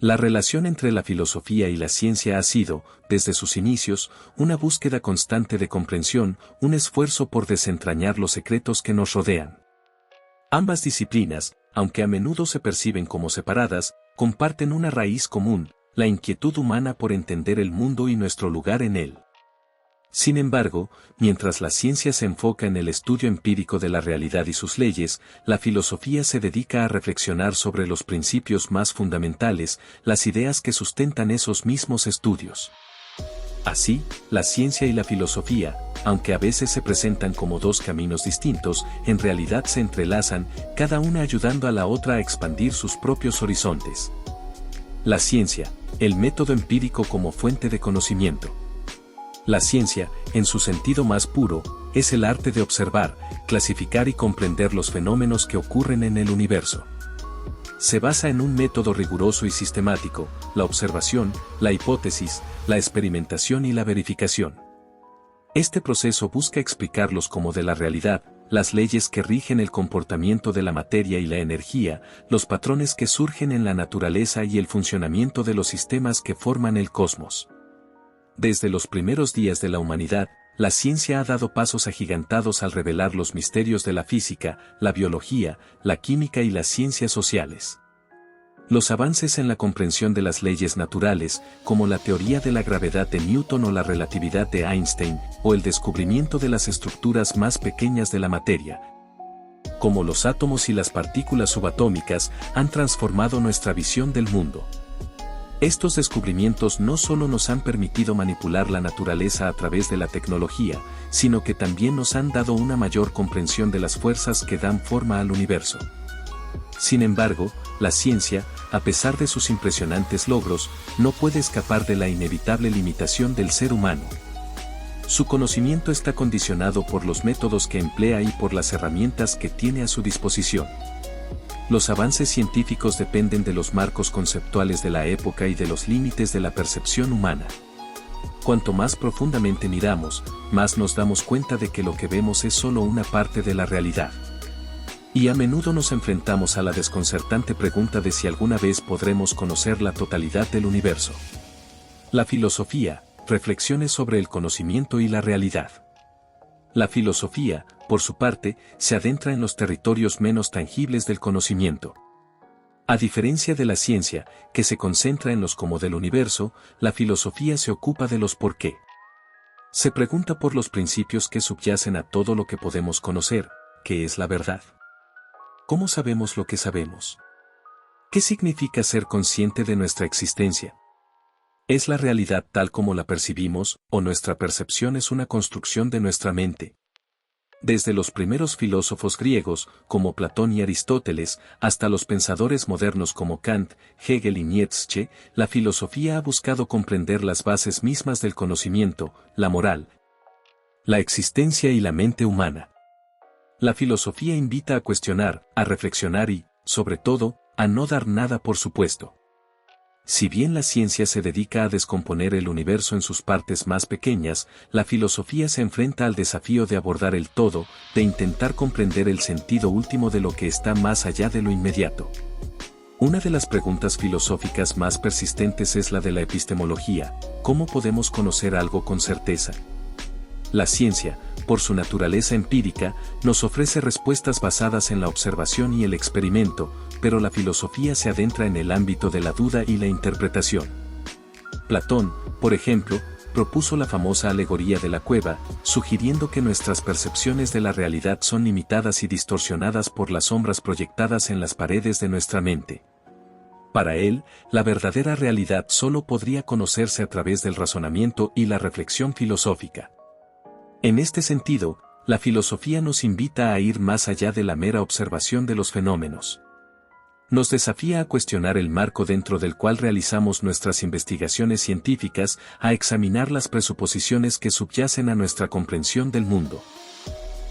La relación entre la filosofía y la ciencia ha sido, desde sus inicios, una búsqueda constante de comprensión, un esfuerzo por desentrañar los secretos que nos rodean. Ambas disciplinas, aunque a menudo se perciben como separadas, comparten una raíz común, la inquietud humana por entender el mundo y nuestro lugar en él. Sin embargo, mientras la ciencia se enfoca en el estudio empírico de la realidad y sus leyes, la filosofía se dedica a reflexionar sobre los principios más fundamentales, las ideas que sustentan esos mismos estudios. Así, la ciencia y la filosofía, aunque a veces se presentan como dos caminos distintos, en realidad se entrelazan, cada una ayudando a la otra a expandir sus propios horizontes. La ciencia, el método empírico como fuente de conocimiento. La ciencia, en su sentido más puro, es el arte de observar, clasificar y comprender los fenómenos que ocurren en el universo. Se basa en un método riguroso y sistemático, la observación, la hipótesis, la experimentación y la verificación. Este proceso busca explicarlos como de la realidad, las leyes que rigen el comportamiento de la materia y la energía, los patrones que surgen en la naturaleza y el funcionamiento de los sistemas que forman el cosmos. Desde los primeros días de la humanidad, la ciencia ha dado pasos agigantados al revelar los misterios de la física, la biología, la química y las ciencias sociales. Los avances en la comprensión de las leyes naturales, como la teoría de la gravedad de Newton o la relatividad de Einstein, o el descubrimiento de las estructuras más pequeñas de la materia, como los átomos y las partículas subatómicas, han transformado nuestra visión del mundo. Estos descubrimientos no solo nos han permitido manipular la naturaleza a través de la tecnología, sino que también nos han dado una mayor comprensión de las fuerzas que dan forma al universo. Sin embargo, la ciencia, a pesar de sus impresionantes logros, no puede escapar de la inevitable limitación del ser humano. Su conocimiento está condicionado por los métodos que emplea y por las herramientas que tiene a su disposición. Los avances científicos dependen de los marcos conceptuales de la época y de los límites de la percepción humana. Cuanto más profundamente miramos, más nos damos cuenta de que lo que vemos es solo una parte de la realidad. Y a menudo nos enfrentamos a la desconcertante pregunta de si alguna vez podremos conocer la totalidad del universo. La filosofía, reflexiones sobre el conocimiento y la realidad. La filosofía, por su parte, se adentra en los territorios menos tangibles del conocimiento. A diferencia de la ciencia, que se concentra en los cómo del universo, la filosofía se ocupa de los por qué. Se pregunta por los principios que subyacen a todo lo que podemos conocer, ¿qué es la verdad? ¿Cómo sabemos lo que sabemos? ¿Qué significa ser consciente de nuestra existencia? ¿Es la realidad tal como la percibimos, o nuestra percepción es una construcción de nuestra mente? Desde los primeros filósofos griegos, como Platón y Aristóteles, hasta los pensadores modernos como Kant, Hegel y Nietzsche, la filosofía ha buscado comprender las bases mismas del conocimiento, la moral, la existencia y la mente humana. La filosofía invita a cuestionar, a reflexionar y, sobre todo, a no dar nada por supuesto. Si bien la ciencia se dedica a descomponer el universo en sus partes más pequeñas, la filosofía se enfrenta al desafío de abordar el todo, de intentar comprender el sentido último de lo que está más allá de lo inmediato. Una de las preguntas filosóficas más persistentes es la de la epistemología: ¿cómo podemos conocer algo con certeza? La ciencia, por su naturaleza empírica, nos ofrece respuestas basadas en la observación y el experimento, pero la filosofía se adentra en el ámbito de la duda y la interpretación. Platón, por ejemplo, propuso la famosa alegoría de la cueva, sugiriendo que nuestras percepciones de la realidad son limitadas y distorsionadas por las sombras proyectadas en las paredes de nuestra mente. Para él, la verdadera realidad solo podría conocerse a través del razonamiento y la reflexión filosófica. En este sentido, la filosofía nos invita a ir más allá de la mera observación de los fenómenos. Nos desafía a cuestionar el marco dentro del cual realizamos nuestras investigaciones científicas, a examinar las presuposiciones que subyacen a nuestra comprensión del mundo.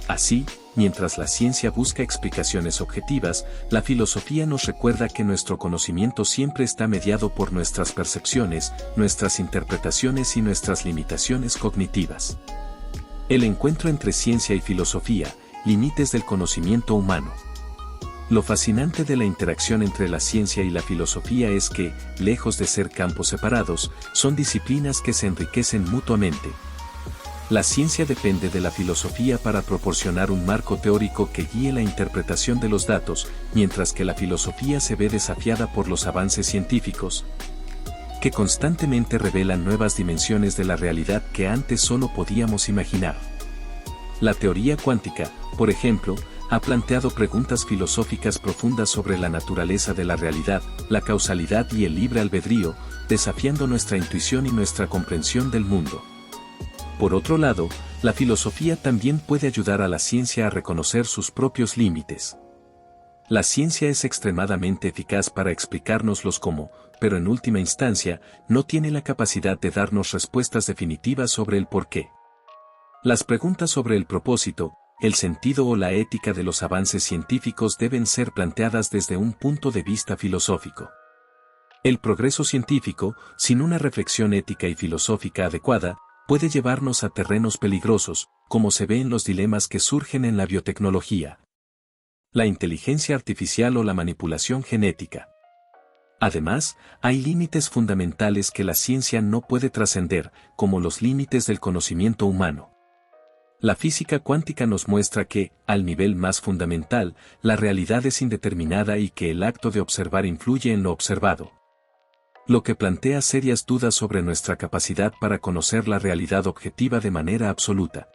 Así, mientras la ciencia busca explicaciones objetivas, la filosofía nos recuerda que nuestro conocimiento siempre está mediado por nuestras percepciones, nuestras interpretaciones y nuestras limitaciones cognitivas. El encuentro entre ciencia y filosofía, límites del conocimiento humano. Lo fascinante de la interacción entre la ciencia y la filosofía es que, lejos de ser campos separados, son disciplinas que se enriquecen mutuamente. La ciencia depende de la filosofía para proporcionar un marco teórico que guíe la interpretación de los datos, mientras que la filosofía se ve desafiada por los avances científicos, que constantemente revelan nuevas dimensiones de la realidad que antes solo podíamos imaginar. La teoría cuántica, por ejemplo, ha planteado preguntas filosóficas profundas sobre la naturaleza de la realidad, la causalidad y el libre albedrío, desafiando nuestra intuición y nuestra comprensión del mundo. Por otro lado, la filosofía también puede ayudar a la ciencia a reconocer sus propios límites. La ciencia es extremadamente eficaz para explicarnos cómo, pero en última instancia, no tiene la capacidad de darnos respuestas definitivas sobre el porqué. Las preguntas sobre el propósito, el sentido o la ética de los avances científicos deben ser planteadas desde un punto de vista filosófico. El progreso científico, sin una reflexión ética y filosófica adecuada, puede llevarnos a terrenos peligrosos, como se ve en los dilemas que surgen en la biotecnología, la inteligencia artificial o la manipulación genética. Además, hay límites fundamentales que la ciencia no puede trascender, como los límites del conocimiento humano. La física cuántica nos muestra que, al nivel más fundamental, la realidad es indeterminada y que el acto de observar influye en lo observado, lo que plantea serias dudas sobre nuestra capacidad para conocer la realidad objetiva de manera absoluta.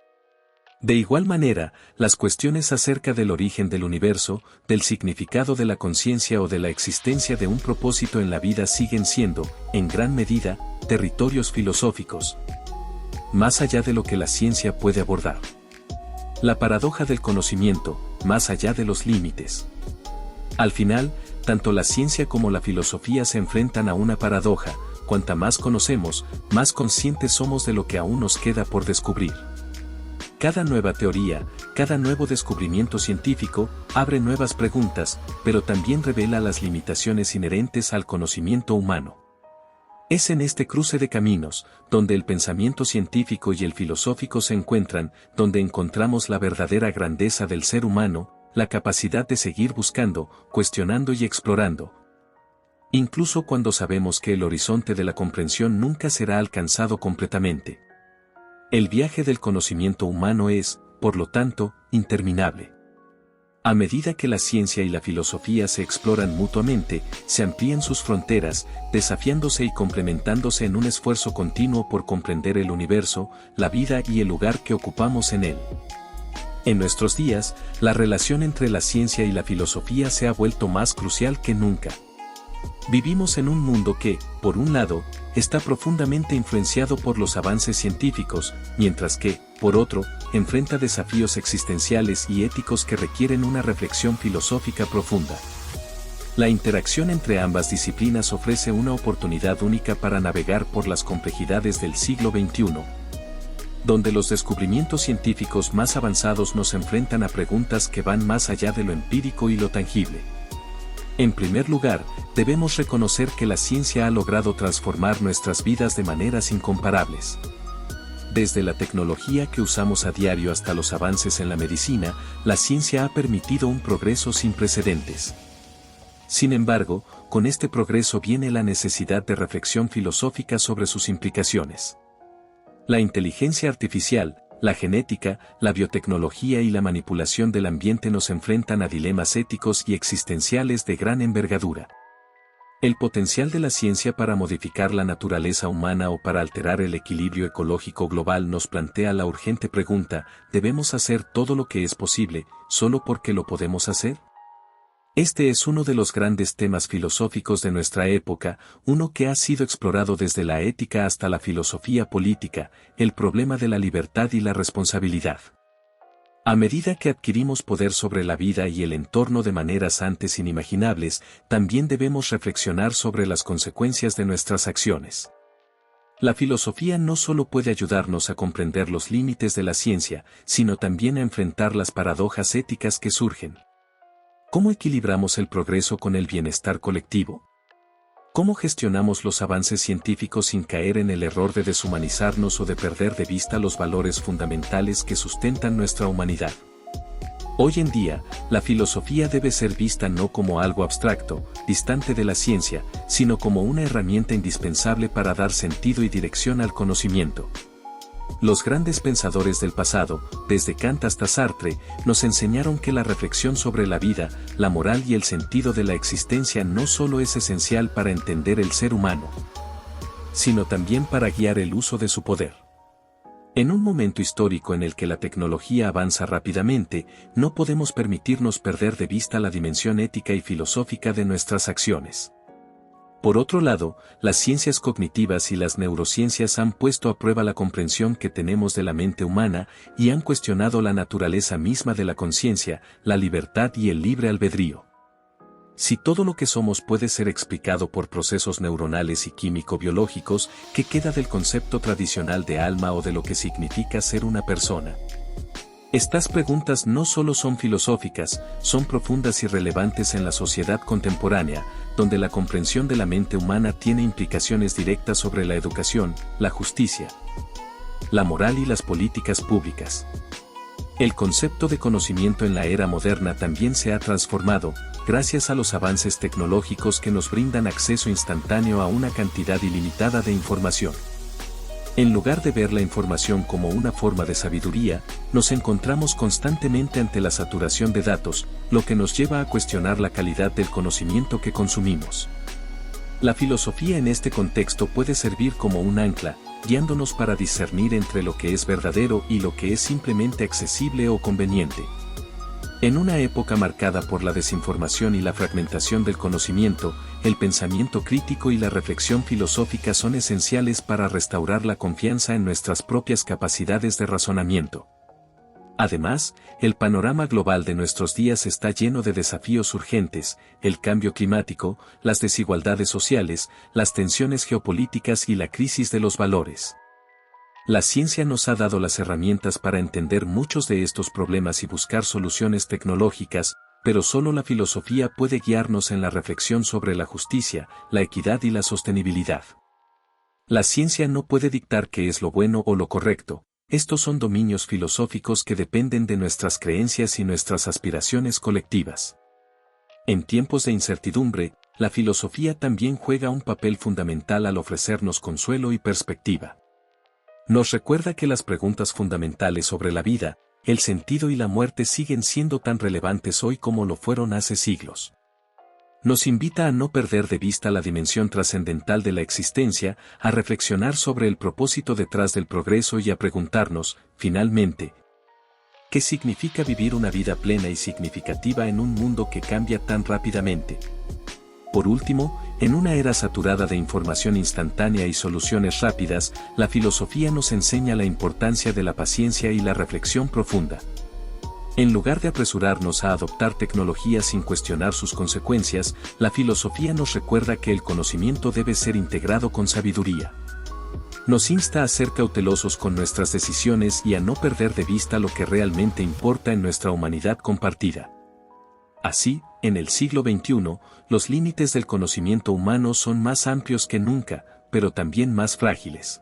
De igual manera, las cuestiones acerca del origen del universo, del significado de la conciencia o de la existencia de un propósito en la vida siguen siendo, en gran medida, territorios filosóficos, más allá de lo que la ciencia puede abordar. La paradoja del conocimiento, más allá de los límites. Al final, tanto la ciencia como la filosofía se enfrentan a una paradoja: cuanta más conocemos, más conscientes somos de lo que aún nos queda por descubrir. Cada nueva teoría, cada nuevo descubrimiento científico, abre nuevas preguntas, pero también revela las limitaciones inherentes al conocimiento humano. Es en este cruce de caminos, donde el pensamiento científico y el filosófico se encuentran, donde encontramos la verdadera grandeza del ser humano, la capacidad de seguir buscando, cuestionando y explorando. Incluso cuando sabemos que el horizonte de la comprensión nunca será alcanzado completamente. El viaje del conocimiento humano es, por lo tanto, interminable. A medida que la ciencia y la filosofía se exploran mutuamente, se amplían sus fronteras, desafiándose y complementándose en un esfuerzo continuo por comprender el universo, la vida y el lugar que ocupamos en él. En nuestros días, la relación entre la ciencia y la filosofía se ha vuelto más crucial que nunca. Vivimos en un mundo que, por un lado, está profundamente influenciado por los avances científicos, mientras que, por otro, enfrenta desafíos existenciales y éticos que requieren una reflexión filosófica profunda. La interacción entre ambas disciplinas ofrece una oportunidad única para navegar por las complejidades del siglo XXI, donde los descubrimientos científicos más avanzados nos enfrentan a preguntas que van más allá de lo empírico y lo tangible. En primer lugar, debemos reconocer que la ciencia ha logrado transformar nuestras vidas de maneras incomparables. Desde la tecnología que usamos a diario hasta los avances en la medicina, la ciencia ha permitido un progreso sin precedentes. Sin embargo, con este progreso viene la necesidad de reflexión filosófica sobre sus implicaciones. La inteligencia artificial, la genética, la biotecnología y la manipulación del ambiente nos enfrentan a dilemas éticos y existenciales de gran envergadura. El potencial de la ciencia para modificar la naturaleza humana o para alterar el equilibrio ecológico global nos plantea la urgente pregunta: ¿debemos hacer todo lo que es posible, solo porque lo podemos hacer? Este es uno de los grandes temas filosóficos de nuestra época, uno que ha sido explorado desde la ética hasta la filosofía política, el problema de la libertad y la responsabilidad. A medida que adquirimos poder sobre la vida y el entorno de maneras antes inimaginables, también debemos reflexionar sobre las consecuencias de nuestras acciones. La filosofía no solo puede ayudarnos a comprender los límites de la ciencia, sino también a enfrentar las paradojas éticas que surgen. ¿Cómo equilibramos el progreso con el bienestar colectivo? ¿Cómo gestionamos los avances científicos sin caer en el error de deshumanizarnos o de perder de vista los valores fundamentales que sustentan nuestra humanidad? Hoy en día, la filosofía debe ser vista no como algo abstracto, distante de la ciencia, sino como una herramienta indispensable para dar sentido y dirección al conocimiento. Los grandes pensadores del pasado, desde Kant hasta Sartre, nos enseñaron que la reflexión sobre la vida, la moral y el sentido de la existencia no solo es esencial para entender el ser humano, sino también para guiar el uso de su poder. En un momento histórico en el que la tecnología avanza rápidamente, no podemos permitirnos perder de vista la dimensión ética y filosófica de nuestras acciones. Por otro lado, las ciencias cognitivas y las neurociencias han puesto a prueba la comprensión que tenemos de la mente humana y han cuestionado la naturaleza misma de la conciencia, la libertad y el libre albedrío. Si todo lo que somos puede ser explicado por procesos neuronales y químico-biológicos, ¿qué queda del concepto tradicional de alma o de lo que significa ser una persona? Estas preguntas no solo son filosóficas, son profundas y relevantes en la sociedad contemporánea, donde la comprensión de la mente humana tiene implicaciones directas sobre la educación, la justicia, la moral y las políticas públicas. El concepto de conocimiento en la era moderna también se ha transformado, gracias a los avances tecnológicos que nos brindan acceso instantáneo a una cantidad ilimitada de información. En lugar de ver la información como una forma de sabiduría, nos encontramos constantemente ante la saturación de datos, lo que nos lleva a cuestionar la calidad del conocimiento que consumimos. La filosofía en este contexto puede servir como un ancla, guiándonos para discernir entre lo que es verdadero y lo que es simplemente accesible o conveniente. En una época marcada por la desinformación y la fragmentación del conocimiento, el pensamiento crítico y la reflexión filosófica son esenciales para restaurar la confianza en nuestras propias capacidades de razonamiento. Además, el panorama global de nuestros días está lleno de desafíos urgentes: el cambio climático, las desigualdades sociales, las tensiones geopolíticas y la crisis de los valores. La ciencia nos ha dado las herramientas para entender muchos de estos problemas y buscar soluciones tecnológicas, pero solo la filosofía puede guiarnos en la reflexión sobre la justicia, la equidad y la sostenibilidad. La ciencia no puede dictar qué es lo bueno o lo correcto. Estos son dominios filosóficos que dependen de nuestras creencias y nuestras aspiraciones colectivas. En tiempos de incertidumbre, la filosofía también juega un papel fundamental al ofrecernos consuelo y perspectiva. Nos recuerda que las preguntas fundamentales sobre la vida, el sentido y la muerte siguen siendo tan relevantes hoy como lo fueron hace siglos. Nos invita a no perder de vista la dimensión trascendental de la existencia, a reflexionar sobre el propósito detrás del progreso y a preguntarnos, finalmente, ¿qué significa vivir una vida plena y significativa en un mundo que cambia tan rápidamente? Por último, en una era saturada de información instantánea y soluciones rápidas, la filosofía nos enseña la importancia de la paciencia y la reflexión profunda. En lugar de apresurarnos a adoptar tecnologías sin cuestionar sus consecuencias, la filosofía nos recuerda que el conocimiento debe ser integrado con sabiduría. Nos insta a ser cautelosos con nuestras decisiones y a no perder de vista lo que realmente importa en nuestra humanidad compartida. Así, en el siglo XXI, los límites del conocimiento humano son más amplios que nunca, pero también más frágiles.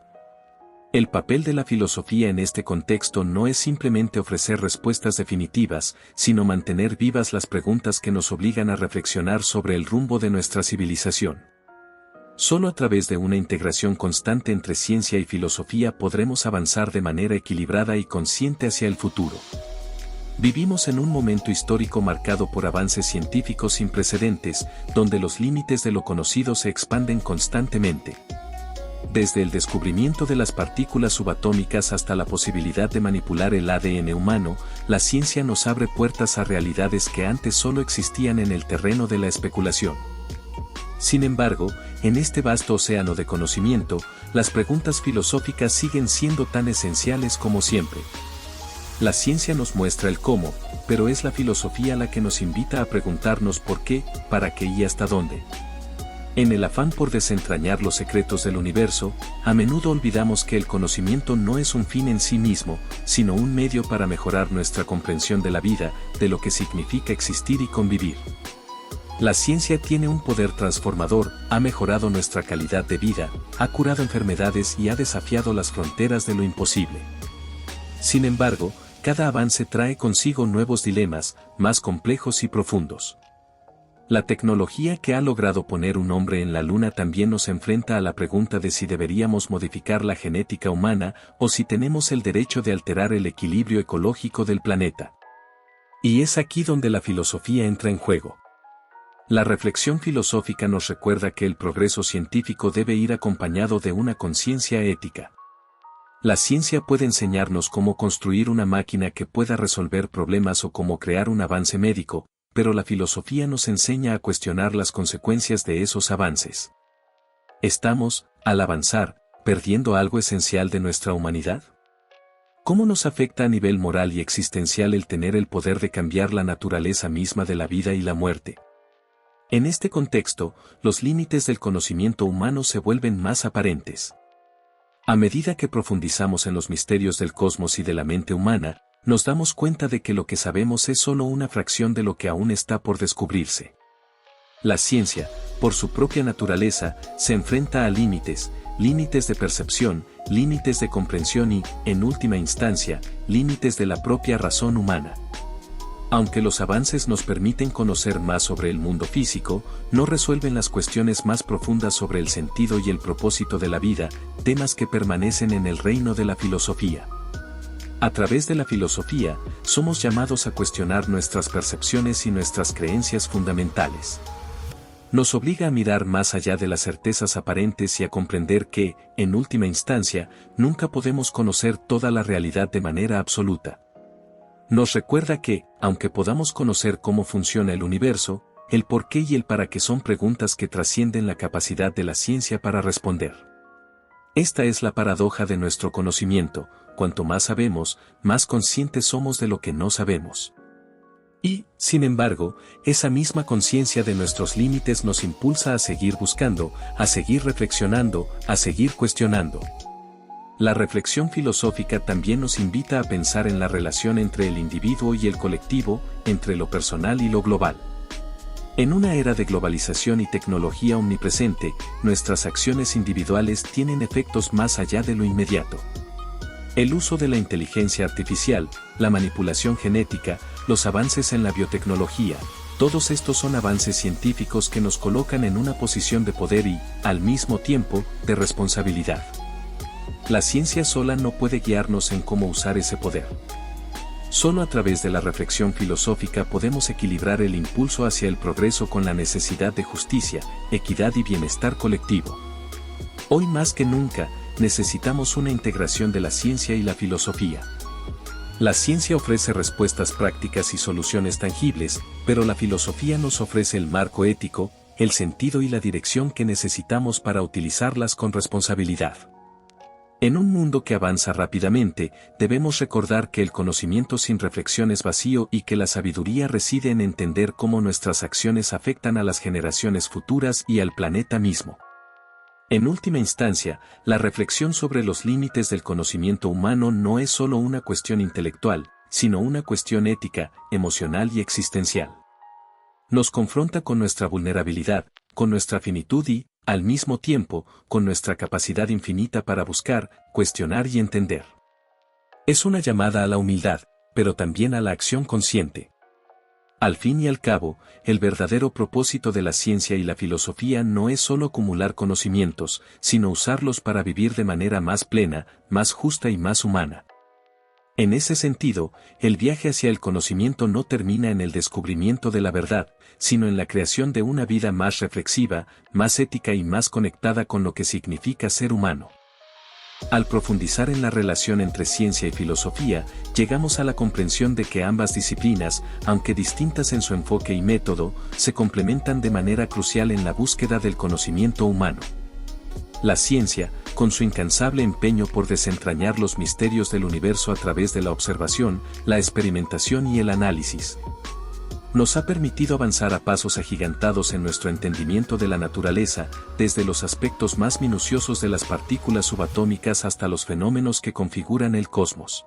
El papel de la filosofía en este contexto no es simplemente ofrecer respuestas definitivas, sino mantener vivas las preguntas que nos obligan a reflexionar sobre el rumbo de nuestra civilización. Solo a través de una integración constante entre ciencia y filosofía podremos avanzar de manera equilibrada y consciente hacia el futuro. Vivimos en un momento histórico marcado por avances científicos sin precedentes, donde los límites de lo conocido se expanden constantemente. Desde el descubrimiento de las partículas subatómicas hasta la posibilidad de manipular el ADN humano, la ciencia nos abre puertas a realidades que antes solo existían en el terreno de la especulación. Sin embargo, en este vasto océano de conocimiento, las preguntas filosóficas siguen siendo tan esenciales como siempre. La ciencia nos muestra el cómo, pero es la filosofía la que nos invita a preguntarnos por qué, para qué y hasta dónde. En el afán por desentrañar los secretos del universo, a menudo olvidamos que el conocimiento no es un fin en sí mismo, sino un medio para mejorar nuestra comprensión de la vida, de lo que significa existir y convivir. La ciencia tiene un poder transformador, ha mejorado nuestra calidad de vida, ha curado enfermedades y ha desafiado las fronteras de lo imposible. Sin embargo, cada avance trae consigo nuevos dilemas, más complejos y profundos. La tecnología que ha logrado poner un hombre en la Luna también nos enfrenta a la pregunta de si deberíamos modificar la genética humana o si tenemos el derecho de alterar el equilibrio ecológico del planeta. Y es aquí donde la filosofía entra en juego. La reflexión filosófica nos recuerda que el progreso científico debe ir acompañado de una conciencia ética. La ciencia puede enseñarnos cómo construir una máquina que pueda resolver problemas o cómo crear un avance médico, pero la filosofía nos enseña a cuestionar las consecuencias de esos avances. ¿Estamos, al avanzar, perdiendo algo esencial de nuestra humanidad? ¿Cómo nos afecta a nivel moral y existencial el tener el poder de cambiar la naturaleza misma de la vida y la muerte? En este contexto, los límites del conocimiento humano se vuelven más aparentes. A medida que profundizamos en los misterios del cosmos y de la mente humana, nos damos cuenta de que lo que sabemos es solo una fracción de lo que aún está por descubrirse. La ciencia, por su propia naturaleza, se enfrenta a límites de percepción, límites de comprensión y, en última instancia, límites de la propia razón humana. Aunque los avances nos permiten conocer más sobre el mundo físico, no resuelven las cuestiones más profundas sobre el sentido y el propósito de la vida, temas que permanecen en el reino de la filosofía. A través de la filosofía, somos llamados a cuestionar nuestras percepciones y nuestras creencias fundamentales. Nos obliga a mirar más allá de las certezas aparentes y a comprender que, en última instancia, nunca podemos conocer toda la realidad de manera absoluta. Nos recuerda que, aunque podamos conocer cómo funciona el universo, el por qué y el para qué son preguntas que trascienden la capacidad de la ciencia para responder. Esta es la paradoja de nuestro conocimiento: cuanto más sabemos, más conscientes somos de lo que no sabemos. Y, sin embargo, esa misma conciencia de nuestros límites nos impulsa a seguir buscando, a seguir reflexionando, a seguir cuestionando. La reflexión filosófica también nos invita a pensar en la relación entre el individuo y el colectivo, entre lo personal y lo global. En una era de globalización y tecnología omnipresente, nuestras acciones individuales tienen efectos más allá de lo inmediato. El uso de la inteligencia artificial, la manipulación genética, los avances en la biotecnología, todos estos son avances científicos que nos colocan en una posición de poder y, al mismo tiempo, de responsabilidad. La ciencia sola no puede guiarnos en cómo usar ese poder. Solo a través de la reflexión filosófica podemos equilibrar el impulso hacia el progreso con la necesidad de justicia, equidad y bienestar colectivo. Hoy más que nunca, necesitamos una integración de la ciencia y la filosofía. La ciencia ofrece respuestas prácticas y soluciones tangibles, pero la filosofía nos ofrece el marco ético, el sentido y la dirección que necesitamos para utilizarlas con responsabilidad. En un mundo que avanza rápidamente, debemos recordar que el conocimiento sin reflexión es vacío y que la sabiduría reside en entender cómo nuestras acciones afectan a las generaciones futuras y al planeta mismo. En última instancia, la reflexión sobre los límites del conocimiento humano no es solo una cuestión intelectual, sino una cuestión ética, emocional y existencial. Nos confronta con nuestra vulnerabilidad, con nuestra finitud y, al mismo tiempo, con nuestra capacidad infinita para buscar, cuestionar y entender. Es una llamada a la humildad, pero también a la acción consciente. Al fin y al cabo, el verdadero propósito de la ciencia y la filosofía no es solo acumular conocimientos, sino usarlos para vivir de manera más plena, más justa y más humana. En ese sentido, el viaje hacia el conocimiento no termina en el descubrimiento de la verdad, sino en la creación de una vida más reflexiva, más ética y más conectada con lo que significa ser humano. Al profundizar en la relación entre ciencia y filosofía, llegamos a la comprensión de que ambas disciplinas, aunque distintas en su enfoque y método, se complementan de manera crucial en la búsqueda del conocimiento humano. La ciencia, con su incansable empeño por desentrañar los misterios del universo a través de la observación, la experimentación y el análisis, nos ha permitido avanzar a pasos agigantados en nuestro entendimiento de la naturaleza, desde los aspectos más minuciosos de las partículas subatómicas hasta los fenómenos que configuran el cosmos.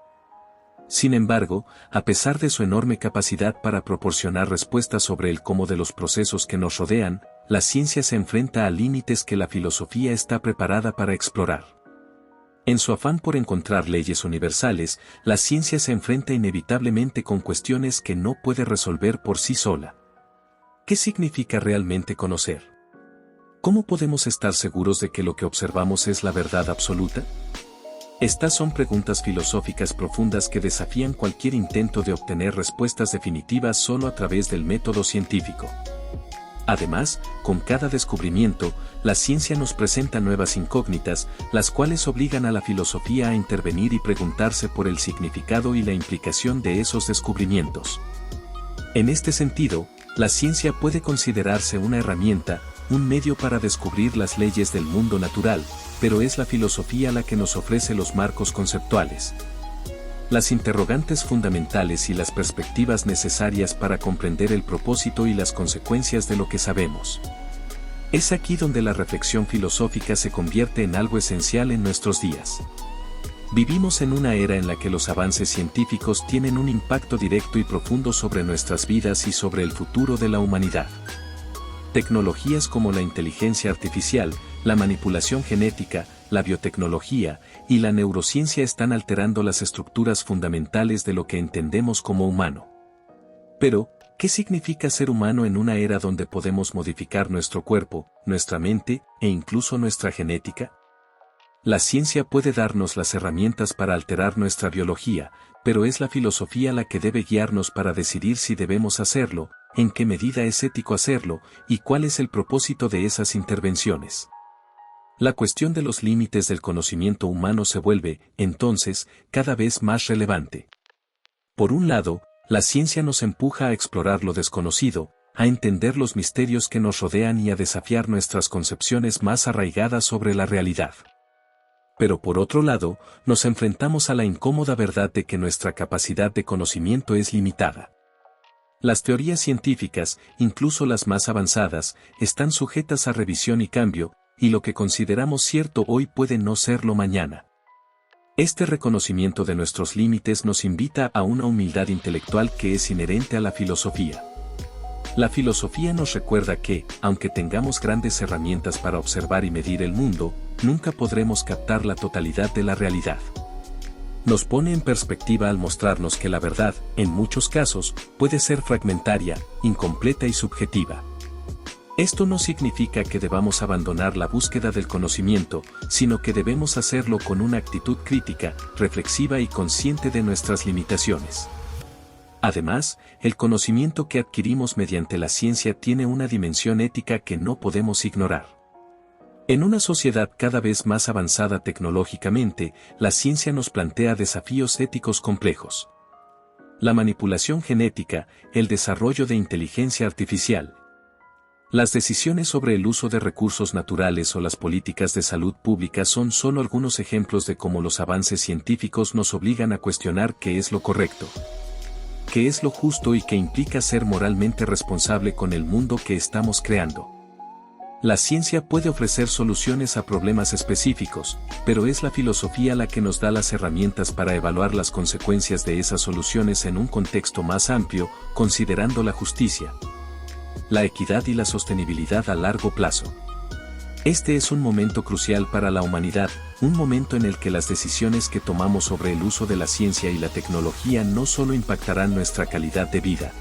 Sin embargo, a pesar de su enorme capacidad para proporcionar respuestas sobre el cómo de los procesos que nos rodean, la ciencia se enfrenta a límites que la filosofía está preparada para explorar. En su afán por encontrar leyes universales, la ciencia se enfrenta inevitablemente con cuestiones que no puede resolver por sí sola. ¿Qué significa realmente conocer? ¿Cómo podemos estar seguros de que lo que observamos es la verdad absoluta? Estas son preguntas filosóficas profundas que desafían cualquier intento de obtener respuestas definitivas solo a través del método científico. Además, con cada descubrimiento, la ciencia nos presenta nuevas incógnitas, las cuales obligan a la filosofía a intervenir y preguntarse por el significado y la implicación de esos descubrimientos. En este sentido, la ciencia puede considerarse una herramienta, un medio para descubrir las leyes del mundo natural, pero es la filosofía la que nos ofrece los marcos conceptuales, las interrogantes fundamentales y las perspectivas necesarias para comprender el propósito y las consecuencias de lo que sabemos. Es aquí donde la reflexión filosófica se convierte en algo esencial en nuestros días. Vivimos en una era en la que los avances científicos tienen un impacto directo y profundo sobre nuestras vidas y sobre el futuro de la humanidad. Tecnologías como la inteligencia artificial, la manipulación genética, la biotecnología y la neurociencia están alterando las estructuras fundamentales de lo que entendemos como humano. Pero, ¿qué significa ser humano en una era donde podemos modificar nuestro cuerpo, nuestra mente e incluso nuestra genética? La ciencia puede darnos las herramientas para alterar nuestra biología, pero es la filosofía la que debe guiarnos para decidir si debemos hacerlo, en qué medida es ético hacerlo y cuál es el propósito de esas intervenciones. La cuestión de los límites del conocimiento humano se vuelve, entonces, cada vez más relevante. Por un lado, la ciencia nos empuja a explorar lo desconocido, a entender los misterios que nos rodean y a desafiar nuestras concepciones más arraigadas sobre la realidad. Pero por otro lado, nos enfrentamos a la incómoda verdad de que nuestra capacidad de conocimiento es limitada. Las teorías científicas, incluso las más avanzadas, están sujetas a revisión y cambio, y lo que consideramos cierto hoy puede no serlo mañana. Este reconocimiento de nuestros límites nos invita a una humildad intelectual que es inherente a la filosofía. La filosofía nos recuerda que, aunque tengamos grandes herramientas para observar y medir el mundo, nunca podremos captar la totalidad de la realidad. Nos pone en perspectiva al mostrarnos que la verdad, en muchos casos, puede ser fragmentaria, incompleta y subjetiva. Esto no significa que debamos abandonar la búsqueda del conocimiento, sino que debemos hacerlo con una actitud crítica, reflexiva y consciente de nuestras limitaciones. Además, el conocimiento que adquirimos mediante la ciencia tiene una dimensión ética que no podemos ignorar. En una sociedad cada vez más avanzada tecnológicamente, la ciencia nos plantea desafíos éticos complejos. La manipulación genética, el desarrollo de inteligencia artificial, las decisiones sobre el uso de recursos naturales o las políticas de salud pública son solo algunos ejemplos de cómo los avances científicos nos obligan a cuestionar qué es lo correcto, qué es lo justo y qué implica ser moralmente responsable con el mundo que estamos creando. La ciencia puede ofrecer soluciones a problemas específicos, pero es la filosofía la que nos da las herramientas para evaluar las consecuencias de esas soluciones en un contexto más amplio, considerando la justicia, la equidad y la sostenibilidad a largo plazo. Este es un momento crucial para la humanidad, un momento en el que las decisiones que tomamos sobre el uso de la ciencia y la tecnología no solo impactarán nuestra calidad de vida,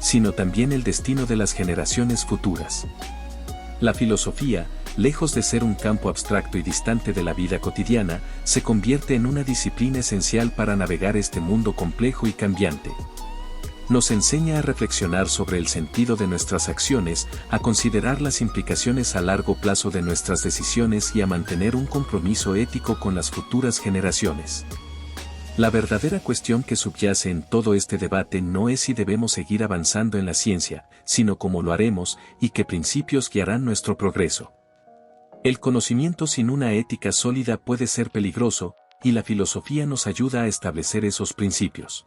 sino también el destino de las generaciones futuras. La filosofía, lejos de ser un campo abstracto y distante de la vida cotidiana, se convierte en una disciplina esencial para navegar este mundo complejo y cambiante. Nos enseña a reflexionar sobre el sentido de nuestras acciones, a considerar las implicaciones a largo plazo de nuestras decisiones y a mantener un compromiso ético con las futuras generaciones. La verdadera cuestión que subyace en todo este debate no es si debemos seguir avanzando en la ciencia, sino cómo lo haremos y qué principios guiarán nuestro progreso. El conocimiento sin una ética sólida puede ser peligroso, y la filosofía nos ayuda a establecer esos principios.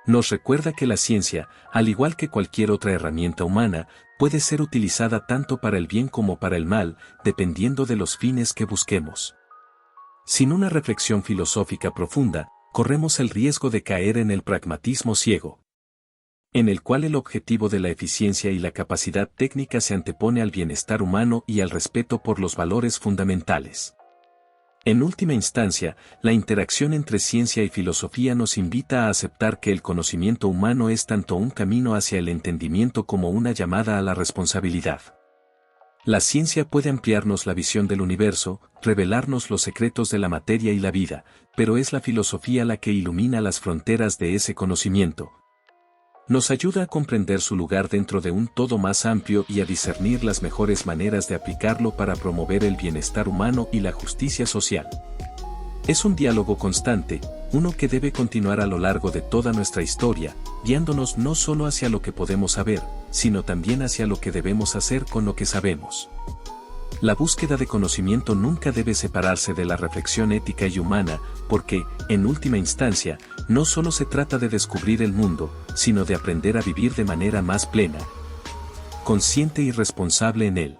Nos recuerda que la ciencia, al igual que cualquier otra herramienta humana, puede ser utilizada tanto para el bien como para el mal, dependiendo de los fines que busquemos. Sin una reflexión filosófica profunda, corremos el riesgo de caer en el pragmatismo ciego, en el cual el objetivo de la eficiencia y la capacidad técnica se antepone al bienestar humano y al respeto por los valores fundamentales. En última instancia, la interacción entre ciencia y filosofía nos invita a aceptar que el conocimiento humano es tanto un camino hacia el entendimiento como una llamada a la responsabilidad. La ciencia puede ampliarnos la visión del universo, revelarnos los secretos de la materia y la vida, pero es la filosofía la que ilumina las fronteras de ese conocimiento. Nos ayuda a comprender su lugar dentro de un todo más amplio y a discernir las mejores maneras de aplicarlo para promover el bienestar humano y la justicia social. Es un diálogo constante, uno que debe continuar a lo largo de toda nuestra historia, guiándonos no solo hacia lo que podemos saber, sino también hacia lo que debemos hacer con lo que sabemos. La búsqueda de conocimiento nunca debe separarse de la reflexión ética y humana, porque, en última instancia, no solo se trata de descubrir el mundo, sino de aprender a vivir de manera más plena, consciente y responsable en él.